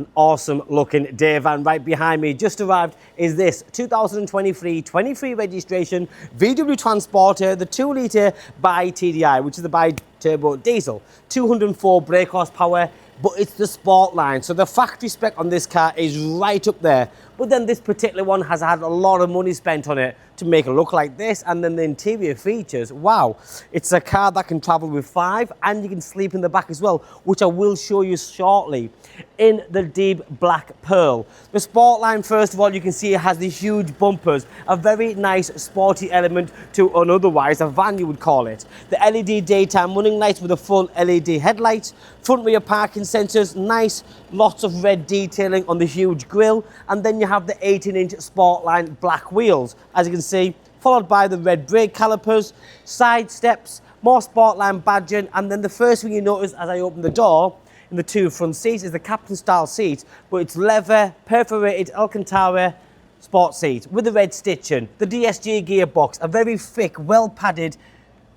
An awesome looking day van. Right behind me, just arrived, is this 2023 23 registration VW Transporter, the 2 litre BiTDI, which is the bi-turbo diesel, 204 brake horsepower, but it's the Sportline. So the factory spec on this car is right up there. But then this particular one has had a lot of money spent on it to make it look like this. And then the interior features, wow. It's a car that can travel with 5 and you can sleep in the back as well, which I will show you shortly, in the deep black pearl. The Sportline, first of all, you can see it has these huge bumpers, a very nice sporty element to an otherwise a van, you would call it. The LED daytime running lights with a full LED headlights, front rear parking sensors, nice, lots of red detailing on the huge grille, and then you have the 18-inch Sportline black wheels, as you can see, followed by the red brake calipers, side steps, more Sportline badging, and then the first thing you notice as I open the door in the 2 front seats is the captain style seat, but it's leather, perforated Alcantara sport seat with the red stitching, the DSG gearbox, a very thick, well padded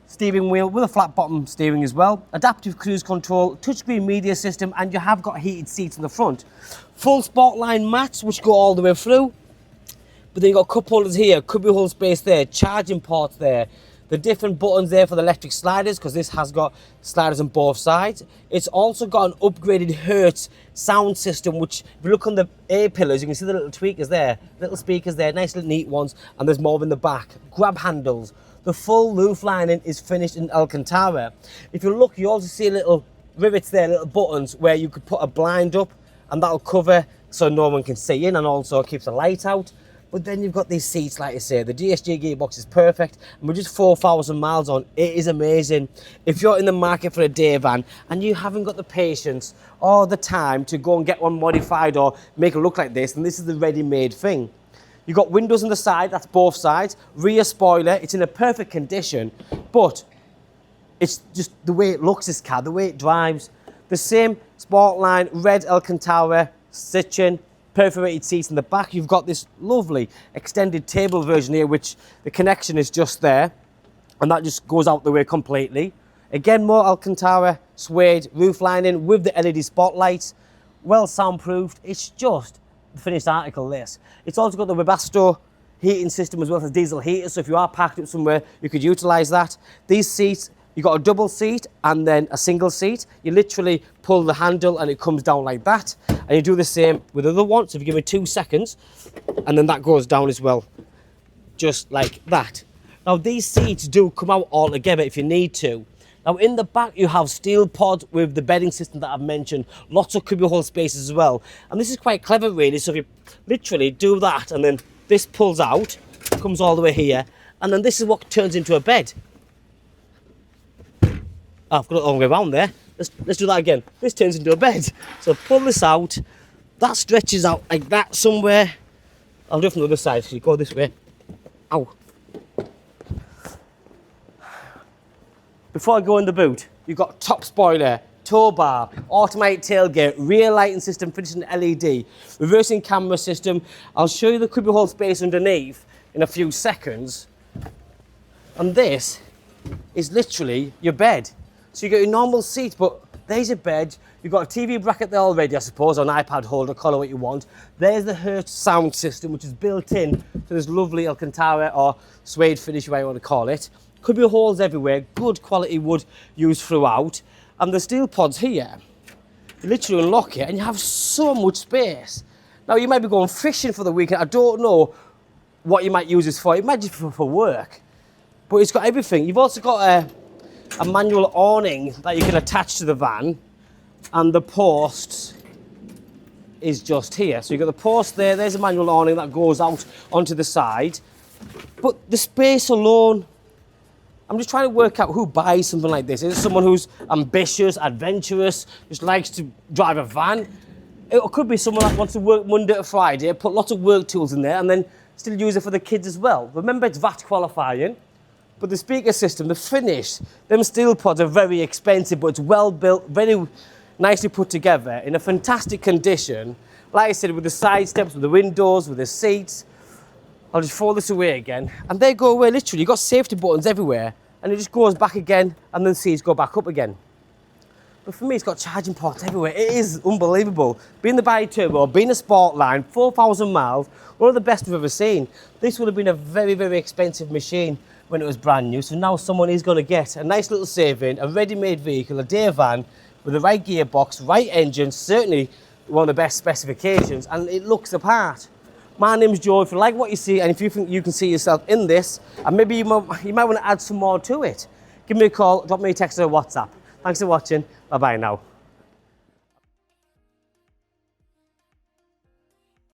steering wheel with a flat bottom steering as well, adaptive cruise control, touchscreen media system, and you have got heated seats in the front. Full Sportline mats which go all the way through, but then you've got cup holders here, cubby hole space there, charging ports there, the different buttons there for the electric sliders, because this has got sliders on both sides. It's also got an upgraded Hertz sound system, which if you look on the A-pillars, you can see the little tweakers there, little speakers there, nice little neat ones, and there's more in the back. Grab handles. The full roof lining is finished in Alcantara. If you look, you also see little rivets there, little buttons where you could put a blind up and that'll cover so no one can see in, and also keeps the light out. But then you've got these seats, like I say, the DSG gearbox is perfect, and we're just 4,000 miles on. It is amazing. If you're in the market for a day van and you haven't got the patience or the time to go and get one modified or make it look like this, then this is the ready-made thing. You've got windows on the side, that's both sides, rear spoiler, it's in a perfect condition, but it's just the way it looks, this car, the way it drives. The same Sportline red Alcantara stitching, perforated seats in the back. You've got this lovely extended table version here, which the connection is just there, and that just goes out the way completely. Again, more Alcantara suede roof lining with the LED spotlights, well soundproofed. It's just the finished article, this. It's also got the Webasto heating system as well as diesel heater, so if you are parked up somewhere, you could utilize that. These seats, you've got a double seat and then a single seat. You literally pull the handle and it comes down like that. And you do the same with the other one. So if you give me 2 seconds, and then that goes down as well, just like that. Now these seats do come out all together if you need to. Now in the back you have Steelpod with the bedding system that I've mentioned, lots of cubby hole spaces as well. And this is quite clever really, so if you literally do that and then this pulls out, comes all the way here, and then this is what turns into a bed. Oh, I've got it all the way around there. Let's do that again. This turns into a bed. So pull this out, that stretches out like that somewhere. I'll do it from the other side, so you go this way. Ow. Before I go in the boot, you've got top spoiler, Towbar, automatic tailgate, rear lighting system finished in LED, reversing camera system. I'll show you the cubby hole space underneath in a few seconds. And this is literally your bed. So you got your normal seat, but there's your bed. You've got a TV bracket there already, I suppose, or an iPad holder, call it what you want. There's the Hertz sound system, which is built in to this lovely Alcantara or suede finish, whatever you want to call it. Could be holes everywhere, good quality wood used throughout. And the steel pods here, you literally unlock it and you have so much space. Now you might be going fishing for the weekend. I don't know what you might use this for. It might just be for work, but it's got everything. You've also got a manual awning that you can attach to the van, and the post is just here. So you've got the post there, there's a manual awning that goes out onto the side. But the space alone, I'm just trying to work out who buys something like this. Is it someone who's ambitious, adventurous, just likes to drive a van? It could be someone that wants to work Monday to Friday, put lots of work tools in there, and then still use it for the kids as well. Remember, it's VAT qualifying. But the speaker system, the finish, them steel pods are very expensive, but it's well built, very nicely put together, in a fantastic condition. Like I said, with the side steps, with the windows, with the seats. I'll just throw this away again. And they go away, literally. You've got safety buttons everywhere, and it just goes back again, and then the seats go back up again. But for me, it's got charging ports everywhere. It is unbelievable. Being the bi-turbo, being a Sportline, 4,000 miles, one of the best we've ever seen. This would have been a very, very expensive machine when it was brand new. So now someone is going to get a nice little saving, a ready-made vehicle, a day van with the right gearbox, right engine, certainly one of the best specifications, and it looks the part. My name's Joe. If you like what you see, and if you think you can see yourself in this, and maybe you might want to add some more to it, give me a call, drop me a text or a WhatsApp. Thanks for watching. Bye-bye now.